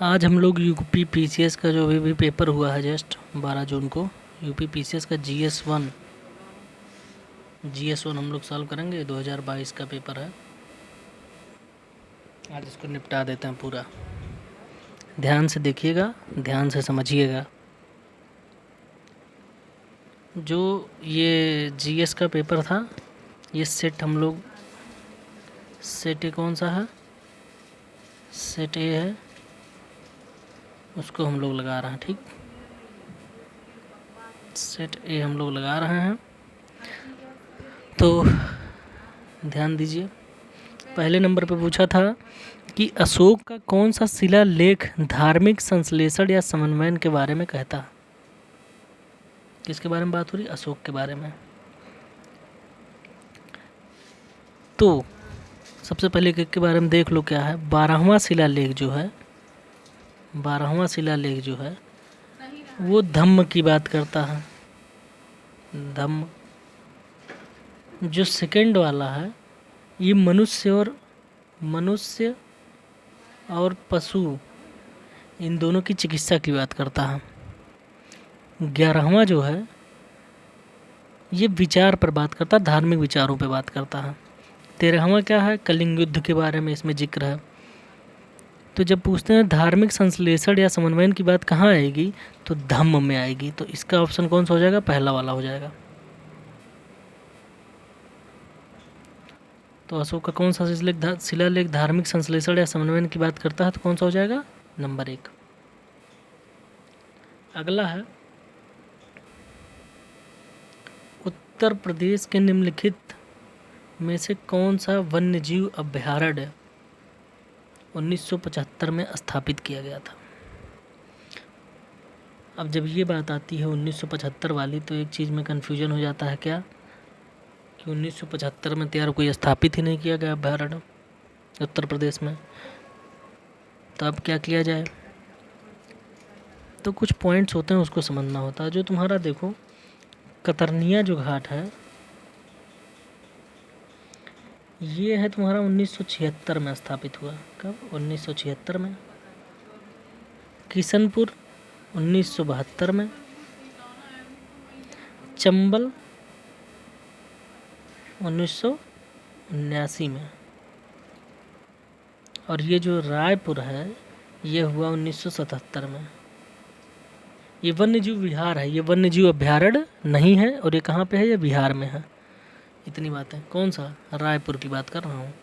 आज हम लोग यूपी पीसीएस का जो भी पेपर हुआ है जस्ट 12 जून को यूपी पीसीएस का जीएस वन हम लोग सॉल्व करेंगे। 2022 का पेपर है। आज इसको निपटा देते हैं पूरा। ध्यान से देखिएगा, ध्यान से समझिएगा। जो ये जीएस का पेपर था, ये सेट हम लोग सेट ए कौन सा है, सेट ए है, उसको हम लोग लगा रहे हैं। ठीक, सेट ए हम लोग लगा रहे हैं। तो ध्यान दीजिए, पहले नंबर पे पूछा था कि अशोक का कौन सा शिलालेख धार्मिक संश्लेषण या समन्वयन के बारे में कहता है। किसके बारे में बात हो रही? अशोक के बारे में। तो सबसे पहले के बारे में देख लो क्या है। 12वां शिलालेख जो है वो धम्म की बात करता है। धम्म। जो सेकंड वाला है ये मनुष्य और पशु इन दोनों की चिकित्सा की बात करता है। 11वां जो है ये विचार पर बात करता है, धार्मिक विचारों पर बात करता है। 13वां क्या है? कलिंग युद्ध के बारे में इसमें जिक्र है। तो जब पूछते हैं धार्मिक संश्लेषण या समन्वयन की बात कहाँ आएगी, तो धम्म में आएगी। तो इसका ऑप्शन कौन सा हो जाएगा? पहला वाला हो जाएगा। तो अशोक का कौन सा शिलालेख धार्मिक संश्लेषण या समन्वयन की बात करता है, तो कौन सा हो जाएगा? नंबर 1। अगला है उत्तर प्रदेश के निम्नलिखित में से कौन सा वन्यजीव अभयारण्य 1975 में स्थापित किया गया था। अब जब ये बात आती है 1975 वाली, तो एक चीज़ में कन्फ्यूजन हो जाता है क्या, कि 1975 में तो यार कोई स्थापित ही नहीं किया गया अभयारण्य उत्तर प्रदेश में। तो अब क्या किया जाए? तो कुछ पॉइंट्स होते हैं, उसको समझना होता है। जो तुम्हारा देखो, कतरनिया जो घाट है ये है तुम्हारा 1976 में स्थापित हुआ। कब? 1976 में। किशनपुर 1972 में। चंबल 1979 में। और ये जो रायपुर है ये हुआ 1977 में। ये वन्यजीव विहार है, ये वन्यजीव अभयारण्य नहीं है। और ये कहाँ पे है? ये बिहार में है। इतनी बात है। कौन सा? रायपुर की बात कर रहा हूँ।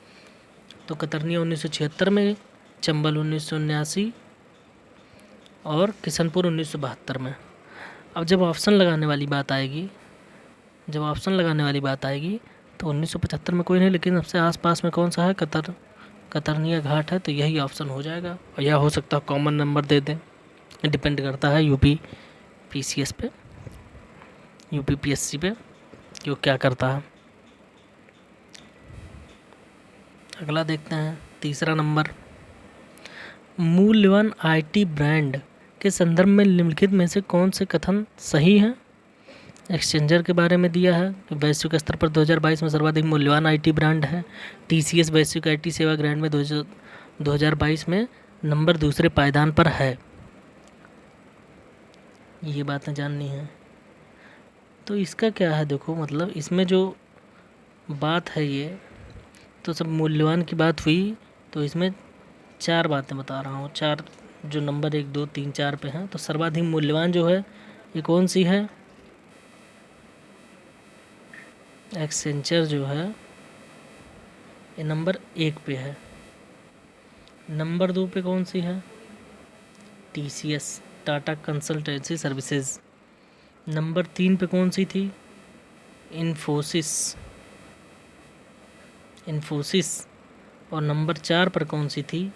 तो कतरनिया 1976 में, चंबल 1979 और किशनपुर 1972 में। अब जब ऑप्शन लगाने वाली बात आएगी तो 1975 में कोई नहीं, लेकिन सबसे आसपास में कौन सा है? कतरनिया घाट है। तो यही ऑप्शन हो जाएगा। और यह हो सकता है कॉमन नंबर दे दें, डिपेंड करता है यूपी पीसीएस पे, यूपी पीएससी पे कि वो क्या करता है। अगला देखते हैं, तीसरा नंबर। मूल्यवान आईटी ब्रांड के संदर्भ में निम्नलिखित में से कौन से कथन सही हैं? एक्सचेंजर के बारे में दिया है कि वैश्विक स्तर पर 2022 में सर्वाधिक मूल्यवान आईटी ब्रांड है। टीसीएस वैश्विक आईटी सेवा ग्रांड में 2022 में नंबर 2 पायदान पर है। ये बातें जाननी है। तो इसका क्या है? देखो, मतलब इसमें जो बात है ये तो सब मूल्यवान की बात हुई। तो इसमें 4 बातें बता रहा हूँ, 4 जो नंबर 1, 2, 3, 4 पे हैं। तो सर्वाधिक मूल्यवान जो है ये कौन सी है? एक्सेंचर जो है ये नंबर 1 पे है। नंबर 2 पे कौन सी है? TCS, Tata consultancy services. Number 3 पे कौन सी थी? इन्फोसिस। और नंबर 4 पर कौन सी थी?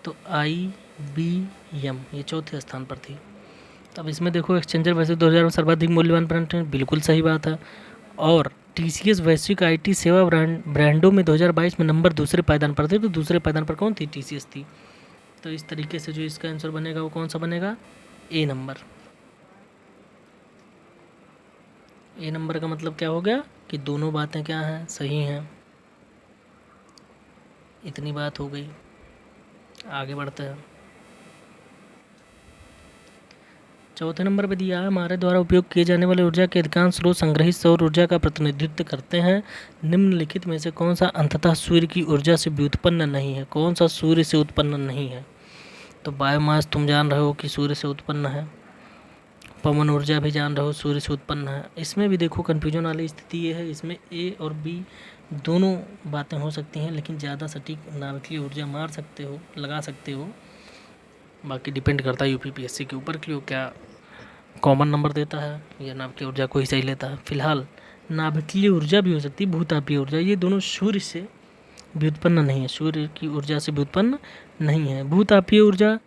तो IBM, ये चौथे स्थान पर थी। अब इसमें देखो, एक्सचेंजर वैसे 2000 में सर्वाधिक मूल्यवान ब्रांड है, बिल्कुल सही बात है। और टीसीएस वैश्विक आईटी सेवा ब्रांडों में 2022 में नंबर 2 पायदान पर थे। तो 2 पायदान पर कौन थी? टीसीएस थी। तो इस तरीके से जो इसका आंसर बनेगा वो कौन सा बनेगा? ए नंबर। ए नंबर का मतलब क्या हो गया कि दोनों बातें क्या हैं? सही हैं। इतनी बात हो गई। आगे बढ़ते हैं। चौथे नंबर पे दिया है, हमारे द्वारा उपयोग किए जाने वाले ऊर्जा के अधिकांश स्रोत संग्रहित सौर ऊर्जा का प्रतिनिधित्व करते हैं। निम्नलिखित में से कौन सा अंततः सूर्य की ऊर्जा से व्युत्पन्न नहीं है? कौन सा सूर्य से उत्पन्न नहीं है? तो बायोमास तुम जान रहे हो कि सूर्य से उत्पन्न है, पवन ऊर्जा भी जान रहे हो सूर्य से उत्पन्न है। इसमें भी देखो कन्फ्यूजन वाली स्थिति ये है, इसमें ए और बी दोनों बातें हो सकती हैं, लेकिन ज़्यादा सटीक नाभिकीय ऊर्जा मार सकते हो, लगा सकते हो। बाकी डिपेंड करता है यूपीपीएससी के ऊपर कि वो क्या कॉमन नंबर देता है या नाभिकीय ऊर्जा को ही सही लेता है। फिलहाल नाभिकीय ऊर्जा भी हो सकती है, भूतापीय ऊर्जा, ये दोनों सूर्य से व्युत्पन्न नहीं है, सूर्य की ऊर्जा से व्युत्पन्न नहीं है। भूतापीय ऊर्जा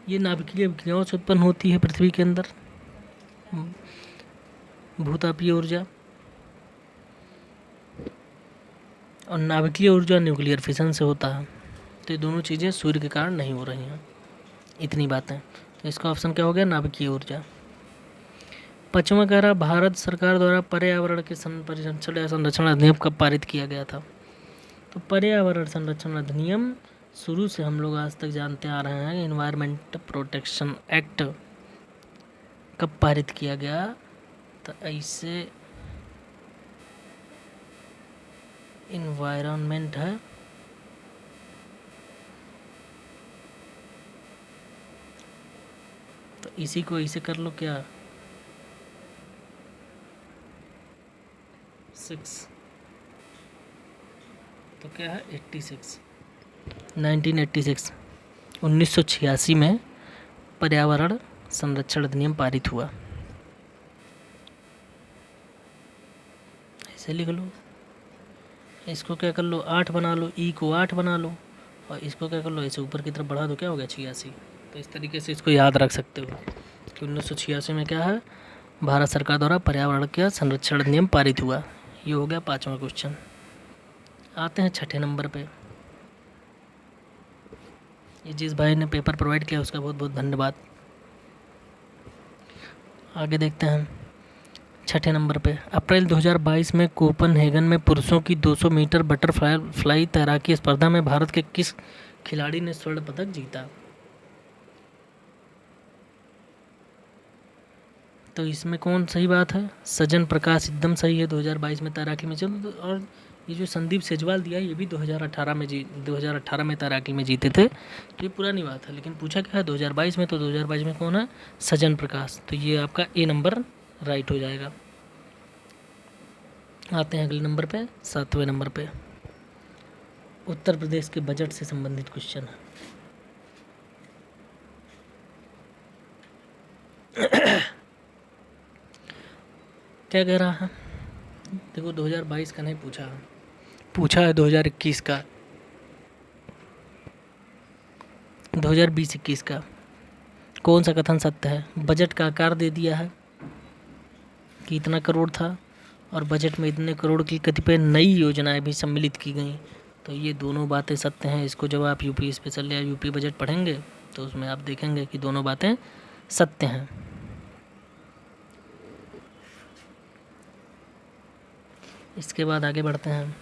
ये नाभिकीय क्रियाओं से उत्पन्न होती है पृथ्वी के अंदर, भूतापीय ऊर्जा। और नाभिकीय ऊर्जा न्यूक्लियर फिशन से होता है। तो ये दोनों चीज़ें सूर्य के कारण नहीं हो रही हैं। इतनी बातें, तो इसका ऑप्शन क्या हो गया? नाभिकीय ऊर्जा। पांचवा कह रहा, भारत सरकार द्वारा पर्यावरण के संरक्षण या संरक्षण अधिनियम कब पारित किया गया था? तो पर्यावरण संरक्षण अधिनियम शुरू से हम लोग आज तक जानते आ रहे हैं, इन्वायरमेंट प्रोटेक्शन एक्ट कब पारित किया गया? तो ऐसे इन्वायरमेंट है, तो इसी को इसे कर लो क्या, 6, तो क्या है 86, 1986, 1986 में पर्यावरण संरक्षण अधिनियम पारित हुआ। ऐसे लिख लो, इसको क्या कर लो 8 बना लो, ई को 8 बना लो, और इसको क्या कर लो ऐसे ऊपर की तरफ बढ़ा दो, क्या हो गया 86। तो इस तरीके से इसको याद रख सकते हो कि 1986 में क्या है, भारत सरकार द्वारा पर्यावरण का संरक्षण अधिनियम पारित हुआ। ये हो गया पांचवा क्वेश्चन। आते हैं छठे नंबर पे। ये जिस भाई ने पेपर प्रोवाइड किया उसका बहुत बहुत धन्यवाद। आगे देखते हैं छठे नंबर पे। अप्रैल 2022 में कोपनहेगन में पुरुषों की 200 मीटर बटरफ्लाई तैराकी स्पर्धा में भारत के किस खिलाड़ी ने स्वर्ण पदक जीता? तो इसमें कौन सही बात है? सजन प्रकाश एकदम सही है, 2022 में तैराकी में। चलो, और ये जो संदीप सेजवाल दिया ये भी 2018 में तैराकी में जीते थे, तो ये पुरानी बात है। लेकिन पूछा क्या है 2022 में, तो 2022 में कौन है? सजन प्रकाश। तो ये आपका ए नंबर राइट हो जाएगा। आते हैं अगले नंबर पे, 7वें नंबर पे। उत्तर प्रदेश के बजट से संबंधित क्वेश्चन है। क्या कह रहा है? देखो 2022 का नहीं पूछा है 2021 का, 2020-21 का। कौन सा कथन सत्य है? बजट का आकार दे दिया है कि इतना करोड़ था, और बजट में इतने करोड़ की कतिपय नई योजनाएं भी सम्मिलित की गई। तो ये दोनों बातें सत्य हैं। इसको जब आप यूपी स्पेशल या यूपी बजट पढ़ेंगे तो उसमें आप देखेंगे कि दोनों बातें सत्य हैं। इसके बाद आगे बढ़ते हैं।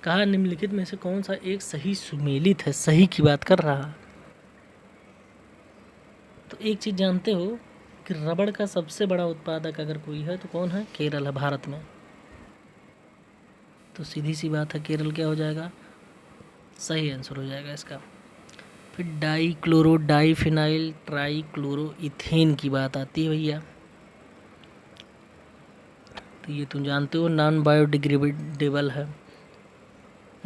कहा निम्नलिखित में से कौन सा एक सही सुमेलित है? सही की बात कर रहा। तो एक चीज़ जानते हो कि रबड़ का सबसे बड़ा उत्पादक अगर कोई है तो कौन है? केरल है भारत में। तो सीधी सी बात है, केरल क्या हो जाएगा? सही आंसर हो जाएगा इसका। फिर डाईक्लोरो डाईफिनाइल ट्राईक्लोरो इथेन की बात आती है भैया। तो ये तुम जानते हो नॉन बायोडिग्रेडेबल है,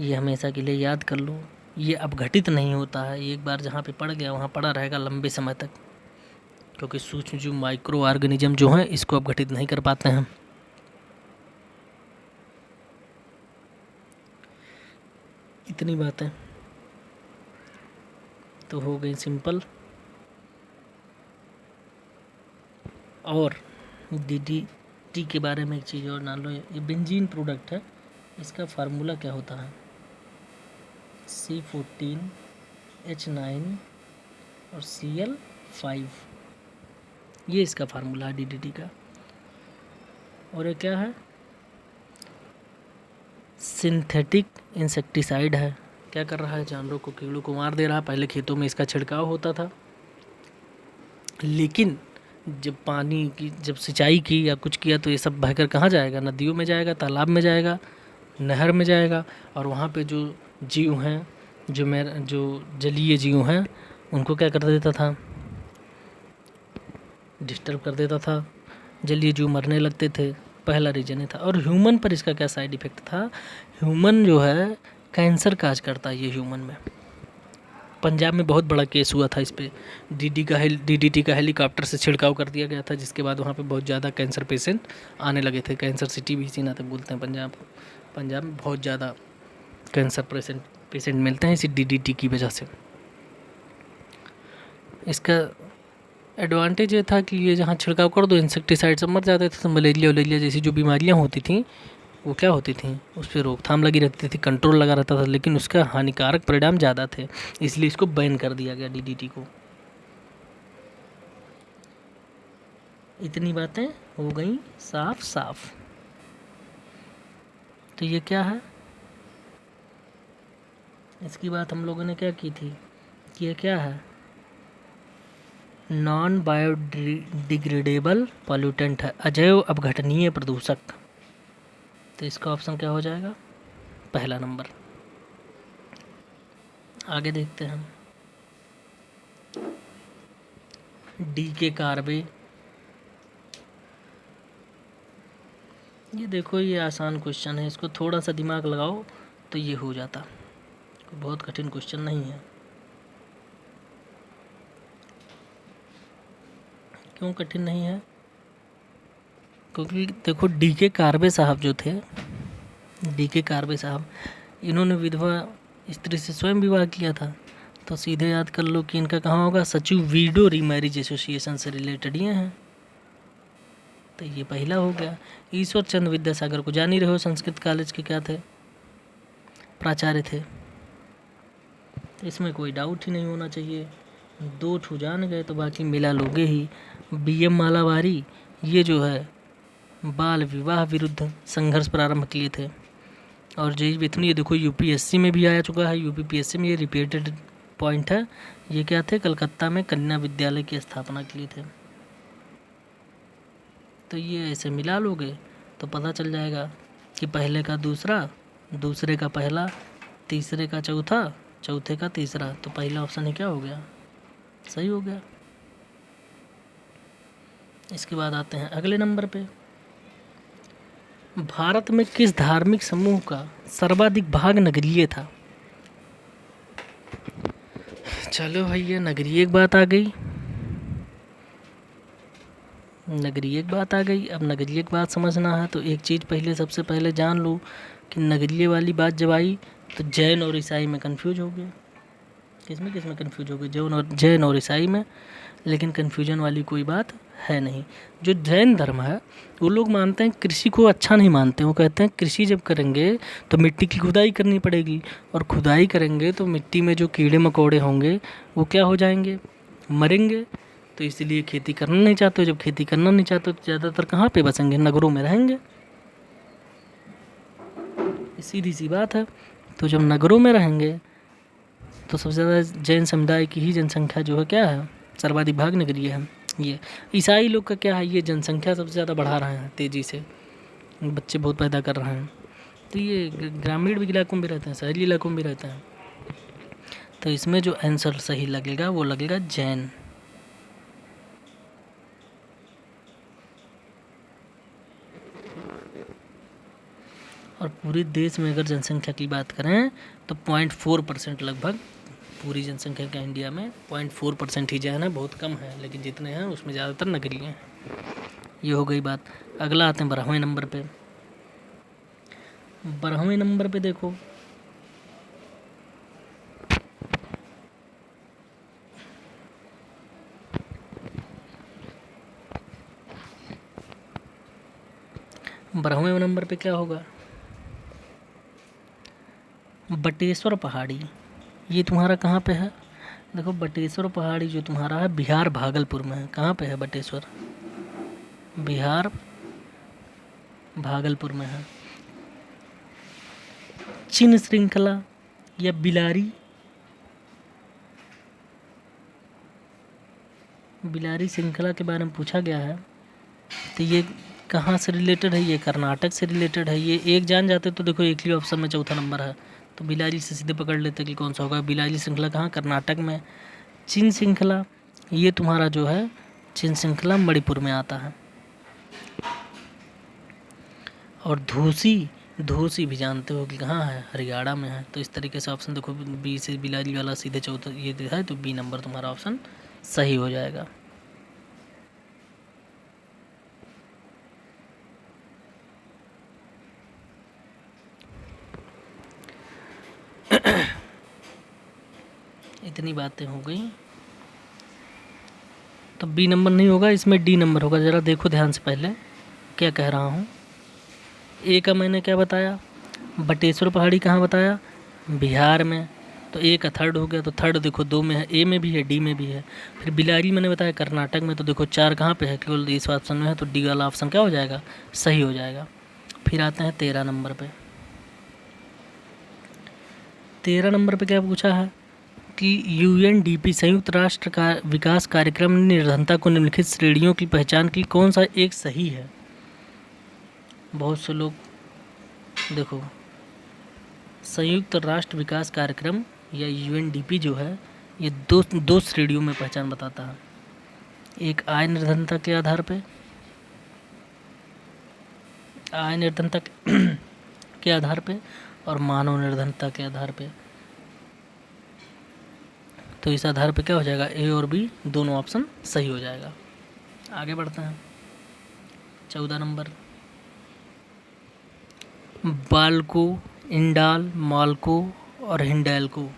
ये हमेशा के लिए याद कर लो। ये अपघटित नहीं होता है, एक बार जहाँ पे पड़ गया वहाँ पड़ा रहेगा लंबे समय तक, क्योंकि सूक्ष्म जीव माइक्रो ऑर्गेनिज्म जो हैं इसको अपघटित नहीं कर पाते हैं। इतनी बातें तो हो गई सिंपल। और DDT के बारे में एक चीज़ और जान लो, ये बेंजीन प्रोडक्ट है, इसका फार्मूला क्या होता है? C14H9 और Cl5, ये इसका फार्मूला है DDT का। और ये क्या है? सिंथेटिक इंसेक्टिसाइड है। क्या कर रहा है? जानवरों को, कीड़ों को मार दे रहा है। पहले खेतों में इसका छिड़काव होता था, लेकिन जब पानी की जब सिंचाई की या कुछ किया तो ये सब बहकर कहाँ जाएगा? नदियों में जाएगा, तालाब में जाएगा, नहर में जाएगा। और वहाँ पे जो जीव हैं, जो जलीय जीव हैं, उनको क्या कर देता था? डिस्टर्ब कर देता था, जलीय जीव मरने लगते थे। पहला रीज़न ये था। और ह्यूमन पर इसका क्या साइड इफ़ेक्ट था? ह्यूमन जो है कैंसर काज करता है ये ह्यूमन में। पंजाब में बहुत बड़ा केस हुआ था इस पे। डीडीटी का हेलीकॉप्टर से छिड़काव कर दिया गया था, जिसके बाद वहाँ पे बहुत ज़्यादा कैंसर पेशेंट आने लगे थे। कैंसर सिटी भी इसी नाते बोलते हैं पंजाब को। पंजाब में बहुत ज़्यादा कैंसर पेशेंट मिलते हैं इसी डीडीटी की वजह से। इसका एडवांटेज ये था कि ये जहाँ छिड़काव कर दो इंसेक्टिसाइड सब मर जाते थे। तो मलेरिया वलेरिया जैसी जो बीमारियाँ होती थी वो क्या होती थी, उस पर रोकथाम लगी रहती थी, कंट्रोल लगा रहता था। लेकिन उसका हानिकारक परिणाम ज़्यादा थे, इसलिए इसको बैन कर दिया गया डीडीटी को। इतनी बातें हो गई साफ साफ। तो ये क्या है? इसकी बात हम लोगों ने क्या की थी कि ये क्या है? नॉन बायोडिग्रेडेबल पॉल्यूटेंट है, अजैव अपघटनीय प्रदूषक। तो इसका ऑप्शन क्या हो जाएगा? पहला नंबर। आगे देखते हैं हम। डी के कार्बे। ये देखो, ये आसान क्वेश्चन है, इसको थोड़ा सा दिमाग लगाओ तो ये हो जाता। बहुत कठिन क्वेश्चन नहीं है। क्यों कठिन नहीं है? क्योंकि देखो, डी के कार्बे साहब जो थे, डी के कार्बे साहब, इन्होंने विधवा स्त्री से स्वयं विवाह किया था। तो सीधे याद कर लो कि इनका कहाँ होगा? सचिव वीडो रीमैरिज एसोसिएशन से रिलेटेड ये हैं। तो ये पहला हो गया। ईश्वर चंद्र विद्यासागर को जान ही रहे हो, संस्कृत कॉलेज के क्या थे? प्राचार्य थे। तो इसमें कोई डाउट ही नहीं होना चाहिए। दो ठू जान गए तो बाकी मिला लोगे ही। बीएम मालावारी, ये जो है बाल विवाह विरुद्ध संघर्ष प्रारंभ किए थे। और जय विथुन, ये देखो यूपीएससी में भी आ चुका है, यूपीपीएससी में ये रिपीटेड पॉइंट है। ये क्या थे? कलकत्ता में कन्या विद्यालय की स्थापना के लिए थे। तो ये ऐसे मिला लोगे तो पता चल जाएगा कि पहले का दूसरा, दूसरे का पहला, तीसरे का चौथा, चौथे का तीसरा। तो पहला ऑप्शन ही क्या हो गया? सही हो गया। इसके बाद आते हैं अगले नंबर पे। भारत में किस धार्मिक समूह का सर्वाधिक भाग नगरीय था? चलो भैया, नगरीय एक बात आ गई। नगरीय एक बात आ गई। अब नगरीय एक बात समझना है तो एक चीज़ पहले, सबसे पहले जान लो कि नगरीय वाली बात जब आई तो जैन और ईसाई में कंफ्यूज हो गए। किस में कंफ्यूज हो गए? जैन और ईसाई में। लेकिन कंफ्यूजन वाली कोई बात है नहीं। जो जैन धर्म है वो लोग मानते हैं, कृषि को अच्छा नहीं मानते। वो कहते हैं कृषि जब करेंगे तो मिट्टी की खुदाई करनी पड़ेगी, और खुदाई करेंगे तो मिट्टी में जो कीड़े मकोड़े होंगे वो क्या हो जाएंगे? मरेंगे। तो इसलिए खेती करना नहीं चाहते। जब खेती करना नहीं चाहते तो ज़्यादातर कहाँ पे बसेंगे? नगरों में रहेंगे। सीधी सी बात है। तो जब नगरों में रहेंगे तो सबसे ज़्यादा जैन समुदाय की ही जनसंख्या जो है क्या है? सर्वाधिक भाग नगरीय है। ये ईसाई लोग का क्या है? ये जनसंख्या सबसे ज़्यादा बढ़ा रहे हैं तेज़ी से, बच्चे बहुत पैदा कर रहे हैं। तो ये ग्रामीण भी इलाकों में रहते हैं, शहरी इलाकों में भी रहते हैं। तो इसमें जो आंसर सही लगेगा वो लगेगा जैन। और पूरे देश में अगर जनसंख्या की बात करें तो 0.4% लगभग पूरी जनसंख्या का इंडिया में 0.4% ही जैन है। बहुत कम है, लेकिन जितने हैं उसमें ज़्यादातर नगरीय हैं। ये हो गई बात। अगला आते हैं 12वें नंबर पे। 12वें नंबर पे देखो, बारहवें नंबर पे क्या होगा? बटेश्वर पहाड़ी। ये तुम्हारा कहाँ पे है? देखो, बटेश्वर पहाड़ी जो तुम्हारा है बिहार भागलपुर में है। कहाँ पे है बटेश्वर? बिहार भागलपुर में है। चिन्ह श्रृंखला या बिलारी, बिलारी श्रृंखला के बारे में पूछा गया है, तो ये कहाँ से रिलेटेड है? ये कर्नाटक से रिलेटेड है। ये एक जान जाते तो देखो एक ही ऑप्शन में चौथा नंबर है, तो बिलारी से सीधे पकड़ लेते कि कौन सा होगा। बिलारी श्रृंखला कहाँ? कर्नाटक में। चिन श्रृंखला, ये तुम्हारा जो है चिन श्रृंखला मणिपुर में आता है। और धूसी भी जानते हो कि कहाँ है? हरियाणा में है। तो इस तरीके से ऑप्शन देखो, बी से बिलारी वाला सीधे चौथा ये है, तो बी नंबर तुम्हारा ऑप्शन सही हो जाएगा। इतनी बातें हो गई, तो बी नंबर नहीं होगा, इसमें डी नंबर होगा। ज़रा देखो ध्यान से पहले क्या कह रहा हूँ। ए का मैंने क्या बताया? बटेश्वर पहाड़ी कहाँ बताया? बिहार में। तो ए का थर्ड हो गया, तो थर्ड देखो 2 में है, ए में भी है, डी में भी है। फिर बिलारी मैंने बताया कर्नाटक में, तो देखो 4 कहाँ पे है? केवल इस ऑप्शन में है, तो डी वाला ऑप्शन क्या हो जाएगा? सही हो जाएगा। फिर आते हैं 13 नंबर पे। 13 नंबर पे क्या पूछा है कि यूएनडीपी संयुक्त राष्ट्र का विकास कार्यक्रम ने निर्धनता को निम्नलिखित श्रेणियों की पहचान की, कौन सा एक सही है? बहुत से लोग देखो, संयुक्त राष्ट्र विकास कार्यक्रम या यूएनडीपी जो है, ये दो श्रेणियों में पहचान बताता है। एक आय निर्धनता के आधार पे, आय निर्धनता के आधार पे, और मानव निर्धनता के आधार पे। तो इस आधार पे क्या हो जाएगा? ए और बी दोनों ऑप्शन सही हो जाएगा। आगे बढ़ते हैं। 14 नंबर, बाल्को, इंडाल, माल्को और हिंडाल्को,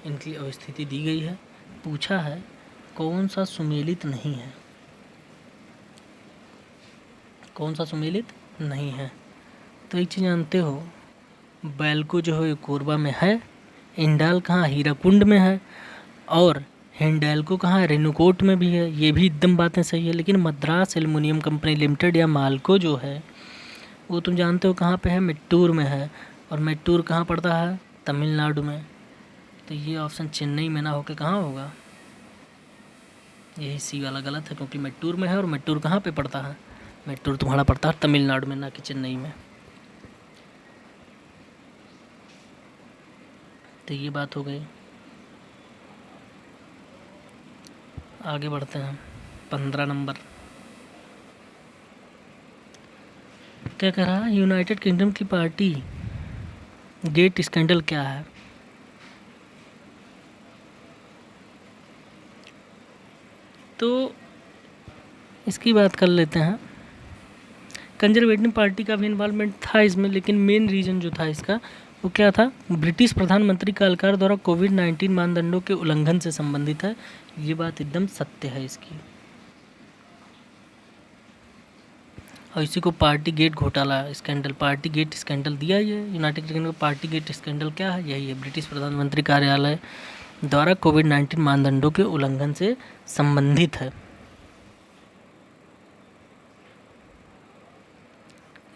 इनकी अवस्थिति दी गई है। पूछा है कौन सा सुमेलित नहीं है? कौन सा सुमेलित नहीं है? तो एक चीज़ जानते हो, बाल्को जो है कोरबा में है, इंडाल कहाँ? हीराकुंड में है, और हिंडाल्को कहाँ है? रेणुकूट में भी है। ये भी एकदम बातें सही है। लेकिन मद्रास एल्युमिनियम कंपनी लिमिटेड या माल्को जो है, वो तुम जानते हो कहाँ पे है? मैट्टूर में है। और मैट्टूर कहाँ पड़ता है? तमिलनाडु में। तो ये ऑप्शन चेन्नई में ना होकर कहाँ होगा? यही सी वाला गलत है, क्योंकि मैट्टूर में है, और मैट्टूर कहाँ पे पड़ता है? मैट्टूर तुम्हारा पड़ता है तमिलनाडु में, ना कि चेन्नई में। तो ये बात हो गई। आगे बढ़ते हैं। 15 नंबर क्या कह रहा है? यूनाइटेड किंगडम की पार्टी गेट स्कैंडल क्या है? तो इसकी बात कर लेते हैं। कंजर्वेटिव पार्टी का भी इन्वॉल्वमेंट था इसमें, लेकिन मेन रीज़न जो था इसका वो क्या था? ब्रिटिश प्रधानमंत्री कालकार द्वारा कोविड-19 मानदंडों के उल्लंघन से संबंधित है। ये बात एकदम सत्य है इसकी। और इसी को पार्टी गेट घोटाला स्कैंडल, पार्टी गेट स्कैंडल दिया। ये यूनाइटेड किंगडम का पार्टी गेट स्कैंडल क्या है? यही है, ब्रिटिश प्रधानमंत्री कार्यालय द्वारा कोविड-19 मानदंडों के उल्लंघन से संबंधित है।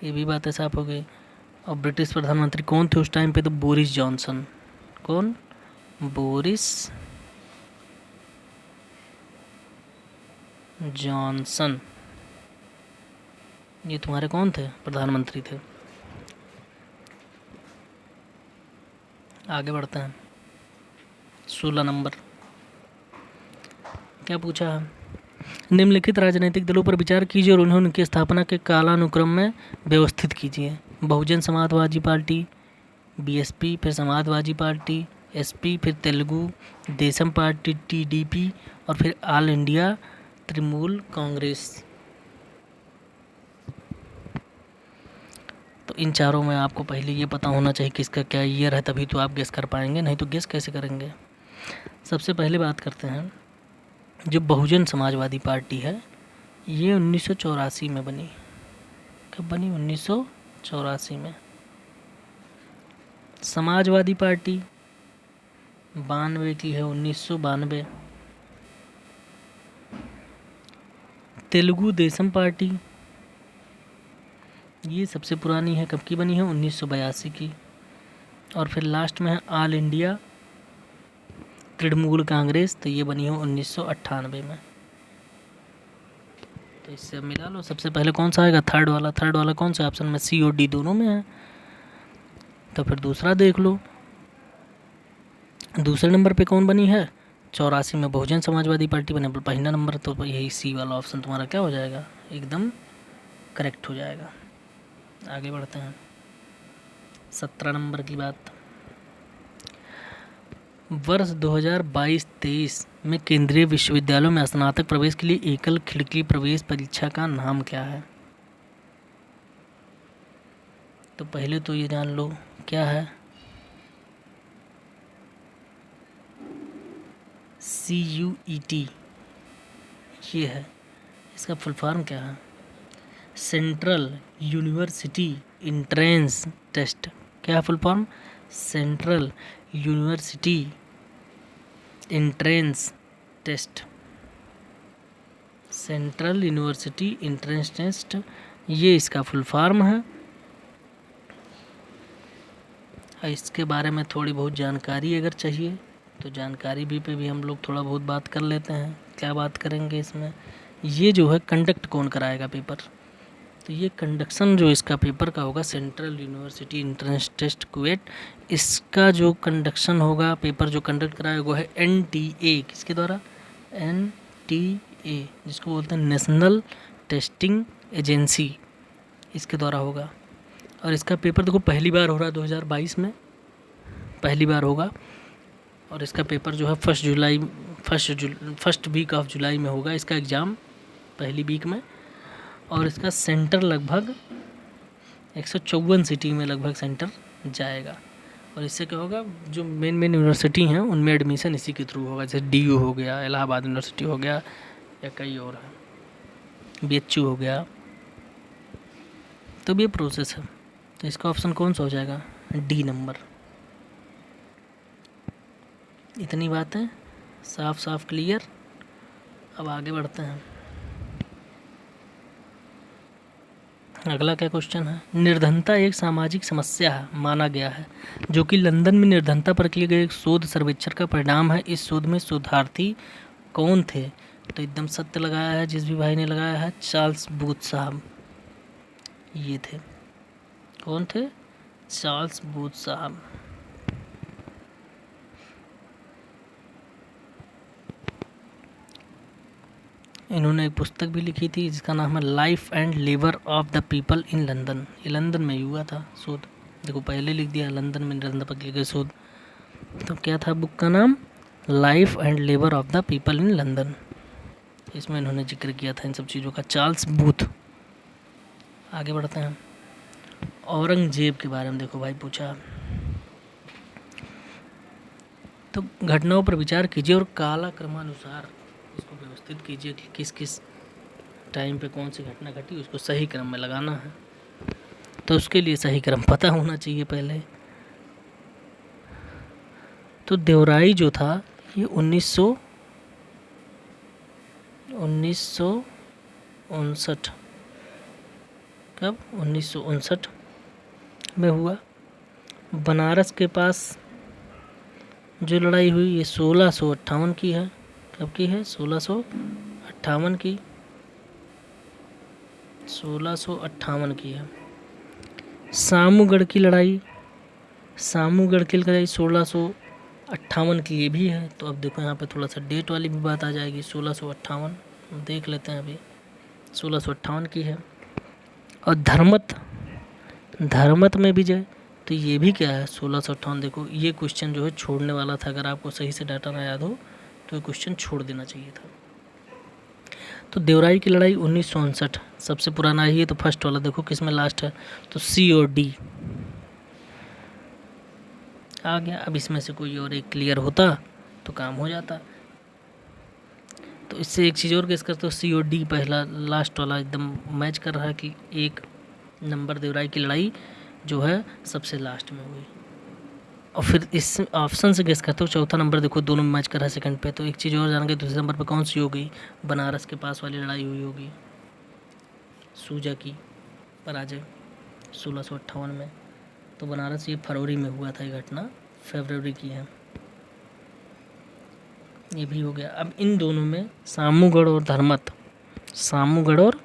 ये भी बातें साफ हो गई। और ब्रिटिश प्रधानमंत्री कौन थे उस टाइम पे? तो बोरिस जॉनसन। कौन? Boris Johnson. ये तुम्हारे कौन थे? प्रधानमंत्री थे। आगे बढ़ते हैं। 16 नंबर क्या पूछा है? निम्नलिखित राजनीतिक दलों पर विचार कीजिए और उन्हें उनकी स्थापना के कालानुक्रम में व्यवस्थित कीजिए। बहुजन समाजवादी पार्टी, बीएसपी, फिर समाजवादी पार्टी, एसपी, फिर तेलुगु देशम पार्टी टीडीपी, और फिर ऑल इंडिया तृणमूल कांग्रेस। तो इन चारों में आपको पहले ये पता होना चाहिए किसका क्या ईयर है, तभी तो आप गेस कर पाएंगे, नहीं तो गेस कैसे करेंगे। सबसे पहले बात करते हैं, जो बहुजन समाजवादी पार्टी है ये 1984 में बनी। कब बनी? 1984 में। समाजवादी पार्टी 92 की है, 1992। तेलुगु देशम पार्टी ये सबसे पुरानी है, कब की बनी है? 1982 की। और फिर लास्ट में है ऑल इंडिया तृणमूल कांग्रेस, तो ये बनी है 1998 में। तो इससे अब मिला लो, सबसे पहले कौन सा आएगा, थर्ड वाला कौन सा ऑप्शन में, सी और डी दोनों में है। तो फिर दूसरा देख लो, दूसरे नंबर पे कौन बनी है, 84 में बहुजन समाजवादी पार्टी बने। पहला नंबर तो यही सी वाला ऑप्शन तुम्हारा क्या हो जाएगा, एकदम करेक्ट हो जाएगा। आगे बढ़ते हैं 17 नंबर की बात। वर्ष 2022-23 में केंद्रीय विश्वविद्यालयों में स्नातक प्रवेश के लिए एकल खिड़की प्रवेश परीक्षा का नाम क्या है। तो पहले तो ये जान लो क्या है, CUET ये है। इसका फुल फॉर्म क्या है, सेंट्रल यूनिवर्सिटी इंट्रेंस टेस्ट। क्या है full form, central university entrance test, central university entrance test, ये इसका फुल फॉर्म है। इसके बारे में थोड़ी बहुत जानकारी अगर चाहिए तो जानकारी पे भी हम लोग थोड़ा बहुत बात कर लेते हैं। क्या बात करेंगे इसमें, ये जो है कंडक्ट कौन कराएगा पेपर, तो ये कंडक्शन जो इसका पेपर का होगा, central university entrance test CUET, इसका जो कंडक्शन होगा, पेपर जो कंडक्ट कराएगा वो है NTA। किसके द्वारा, NTA, जिसको बोलते हैं नेशनल टेस्टिंग एजेंसी, इसके द्वारा होगा। और इसका पेपर देखो पहली बार हो रहा है 2022 में, पहली बार होगा। और इसका पेपर जो है फर्स्ट वीक ऑफ जुलाई में होगा इसका एग्ज़ाम, पहली वीक में। और इसका सेंटर लगभग 154 सिटी में लगभग सेंटर जाएगा। और इससे क्या होगा, जो मेन यूनिवर्सिटी हैं उनमें एडमिशन इसी के थ्रू होगा, जैसे DU हो गया, इलाहाबाद यूनिवर्सिटी हो गया, या कई और है, BHU हो गया। तो ये प्रोसेस है। तो इसका ऑप्शन कौन सा हो जाएगा, D नंबर। इतनी बातें साफ साफ क्लियर। अब आगे बढ़ते हैं, अगला क्या क्वेश्चन है, निर्धनता एक सामाजिक समस्या है माना गया है, जो कि लंदन में निर्धनता पर किए गए एक शोध सर्वेक्षण का परिणाम है। इस शोध में शोधार्थी कौन थे। तो एकदम सत्य लगाया है जिस भी भाई ने लगाया है, चार्ल्स बूथ साहब ये थे। कौन थे, चार्ल्स बूथ साहब। इन्होंने एक पुस्तक भी लिखी थी जिसका नाम है life and labour of the people in London. ये लंदन में हुआ था शोध, देखो पहले लिख दिया लंदन में निर्धनता पर किए गए शोध। तो क्या था बुक का नाम, life and labour of the people in London. इसमें इन्होंने जिक्र किया था इन सब चीज़ों का, चार्ल्स बूथ। आगे बढ़ते हैं, औरंगजेब के बारे में देखो भाई पूछा। तो घटनाओं पर विचार कीजिए और कालक्रमानुसार इसको व्यवस्थित कीजिए कि किस किस टाइम पे कौन सी घटना घटी, उसको सही क्रम में लगाना है। तो उसके लिए सही क्रम पता होना चाहिए पहले। तो देवराई जो था ये 1959 कब, 1959 में हुआ। बनारस के पास जो लड़ाई हुई ये 1658 की है। कब की है, 1658 की, 1658 की है। सामूगढ़ की लड़ाई 1658 की ये भी है। तो अब देखो यहाँ पे थोड़ा सा डेट वाली भी बात आ जाएगी, 1658 देख लेते हैं अभी, 1658 की है। और धर्मत में विजय, तो ये भी क्या है 1658। देखो ये क्वेश्चन जो है छोड़ने वाला था, अगर आपको सही से डाटा ना याद हो तो ये क्वेश्चन छोड़ देना चाहिए था। तो देवराई की लड़ाई 1959 सबसे पुराना ही है। तो फर्स्ट वाला देखो किस में लास्ट है, तो C और D आ गया। अब इसमें से कोई और एक क्लियर होता तो काम हो जाता। तो इससे एक चीज़ और गेस करते हो, C और D पहला लास्ट वाला एकदम मैच कर रहा है कि एक नंबर देवराई की लड़ाई जो है सबसे लास्ट में हुई। और फिर इस ऑप्शन से गेस करते हो चौथा नंबर देखो दोनों में मैच कर रहा है सेकंड पे। तो एक चीज़ और जान गए, दूसरे नंबर पे कौन सी होगी, बनारस के पास वाली लड़ाई हुई होगी, सूजा की पराजय 1658 में। तो बनारस ये फरवरी में हुआ था, ये घटना फरवरी की है। ये भी हो गया। अब इन दोनों में सामूगढ़ और धर्मत सामूगढ़ और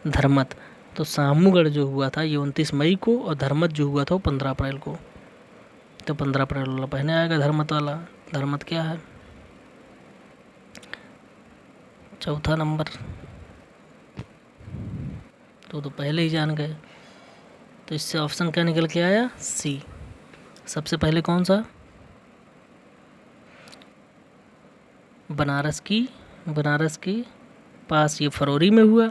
धर्मत। तो सामूगढ़ जो हुआ था ये 29 मई को और धर्मत जो हुआ था वो 15 अप्रैल को। तो 15 अप्रैल वाला पहले आएगा धर्मत वाला। धर्मत क्या है? चौथा नंबर तो पहले ही जान गए। तो इससे ऑप्शन क्या निकल के आया? सी। सबसे पहले कौन सा? बनारस के पास ये फरवरी में हुआ।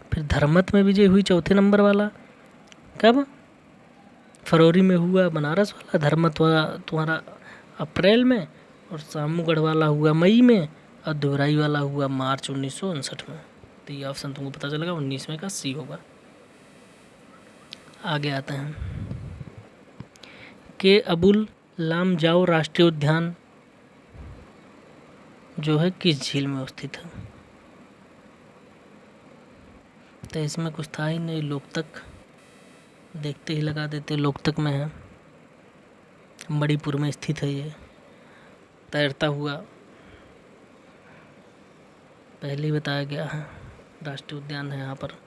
फिर धर्मत में विजय हुई चौथे नंबर वाला। कब? फरवरी में हुआ बनारस वाला, धर्मत वाला तुम्हारा अप्रैल में, और सामूगढ़ वाला हुआ मई में, और दोराई वाला हुआ मार्च 1959 में। तो ये ऑप्शन तुमको पता चलेगा 19वें का सी होगा। आगे आते हैं के अबुल लामजाओ राष्ट्रीय उद्यान जो है किस झील में स्थित है? तो इसमें कुछ था ही नहीं, लोकतक देखते ही लगा देते, लोकतक में है, मणिपुर में स्थित है ये। तैरता हुआ पहले ही बताया गया है, राष्ट्रीय उद्यान है यहाँ पर।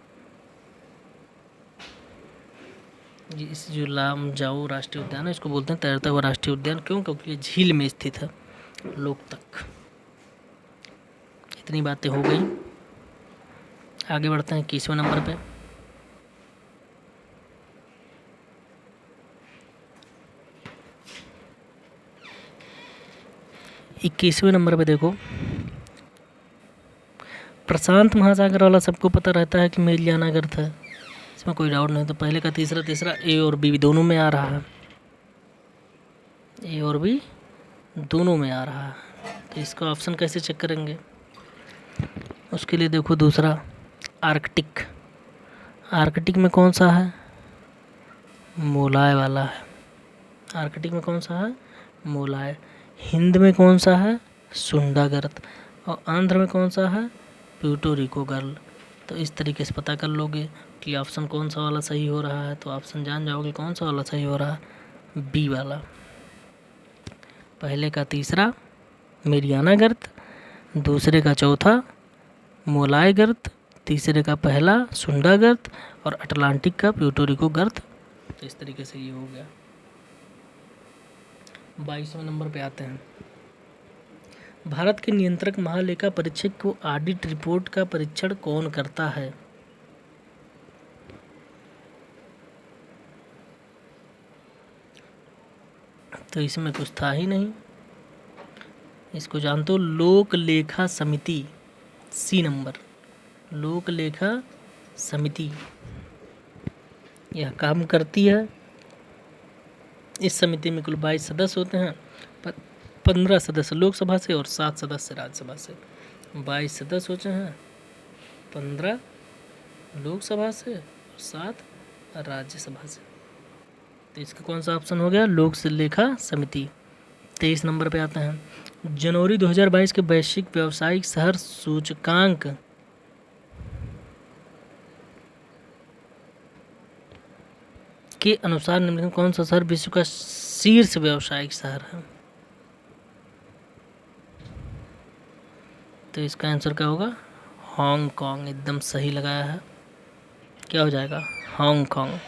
इस जो लामजाओ राष्ट्रीय उद्यान है इसको बोलते हैं तैरता हुआ राष्ट्रीय उद्यान। क्यों? क्योंकि ये झील में स्थित है, लोकतक। इतनी बातें हो गई। आगे बढ़ते हैं 21वें नंबर पे। 21वें नंबर पे देखो, प्रशांत महासागर वाला सबको पता रहता है कि मेरियाना गर्त है, इसमें कोई डाउट नहीं। तो पहले का तीसरा ए और बी दोनों में आ रहा है, ए और बी दोनों में आ रहा है। तो इसका ऑप्शन कैसे चेक करेंगे? उसके लिए देखो दूसरा आर्कटिक में कौन सा है? मोलाय वाला है। आर्कटिक में कौन सा है? मोलाय। हिंद में कौन सा है? सुंडागर्त। और आंध्र में कौन सा है? Puerto Rico girl. तो इस तरीके से पता कर लोगे कि ऑप्शन कौन सा वाला सही हो रहा है। तो ऑप्शन जान जाओगे कौन सा वाला सही हो रहा है, बी वाला। पहले का तीसरा मेरियाना गर्त, दूसरे का चौथा मोलाय गर्त, तीसरे का पहला सुंडा गर्त, और अटलांटिक का प्यूर्टो रिको गर्त। तो इस तरीके से ये हो गया। 22वें नंबर पे आते हैं। भारत के नियंत्रक महालेखा परीक्षक को ऑडिट रिपोर्ट का परीक्षण कौन करता है? तो इसमें कुछ था ही नहीं, इसको जानते हो, लोक लेखा समिति। सी नंबर, लोक लेखा समिति यह काम करती है। इस समिति में कुल 22 सदस्य होते हैं, 15 सदस्य लोकसभा से और 7 सदस्य राज्यसभा से। 22 सदस्य होते हैं, 15 लोकसभा से और 7 राज्यसभा से। तो इसका कौन सा ऑप्शन हो गया? लोक लेखा समिति। 23 नंबर पे आते हैं। जनवरी 2022 के वैश्विक व्यावसायिक शहर सूचकांक के अनुसार निम्नलिखित में कौन सा शहर विश्व का शीर्ष व्यावसायिक शहर है? तो इसका आंसर क्या होगा? हांगकांग। एकदम सही लगाया है। क्या हो जाएगा? हांगकांग।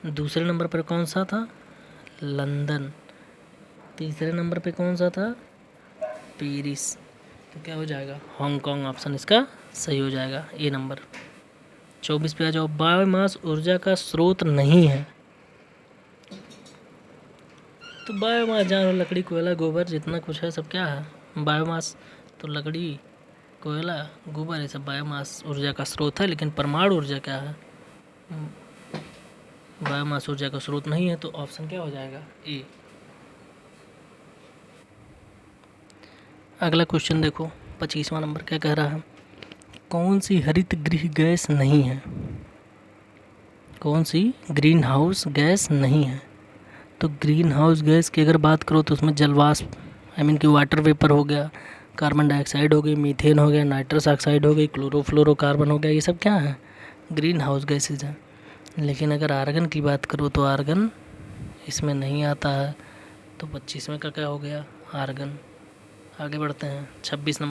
दूसरे नंबर पर कौन सा था? लंदन। तीसरे नंबर पे कौन सा था? पेरिस। तो क्या हो जाएगा? हांगकांग। ऑप्शन इसका सही हो जाएगा, ए नंबर। 24 पे आ जाओ। बायोमास ऊर्जा का स्रोत नहीं है। तो बायोमास जान लकड़ी, कोयला, गोबर, जितना कुछ है सब क्या है? बायोमास। तो लकड़ी, कोयला, गोबर, ये सब बायोमास ऊर्जा का स्रोत है। लेकिन परमाणु ऊर्जा क्या है? बायोमास ऊर्जा का स्रोत नहीं है। तो ऑप्शन क्या हो जाएगा? ए। अगला क्वेश्चन देखो, 25वां नंबर क्या कह रहा है? कौन सी हरित गृह गैस नहीं है? कौन सी ग्रीन हाउस गैस नहीं है? तो ग्रीन हाउस गैस की अगर बात करो तो उसमें जलवाष्प, कि वाटर वेपर हो गया, कार्बन डाइऑक्साइड हो गई, मीथेन हो गया, नाइट्रस ऑक्साइड हो गई, क्लोरोफ्लोरोकार्बन हो गया, ये सब क्या है? ग्रीन हाउस गैसेज हैं। लेकिन अगर आर्गन की बात करो तो आर्गन इसमें नहीं आता है। तो 25वें का क्या हो गया? आर्गन। आगे बढ़ते हैं 26 नंबर।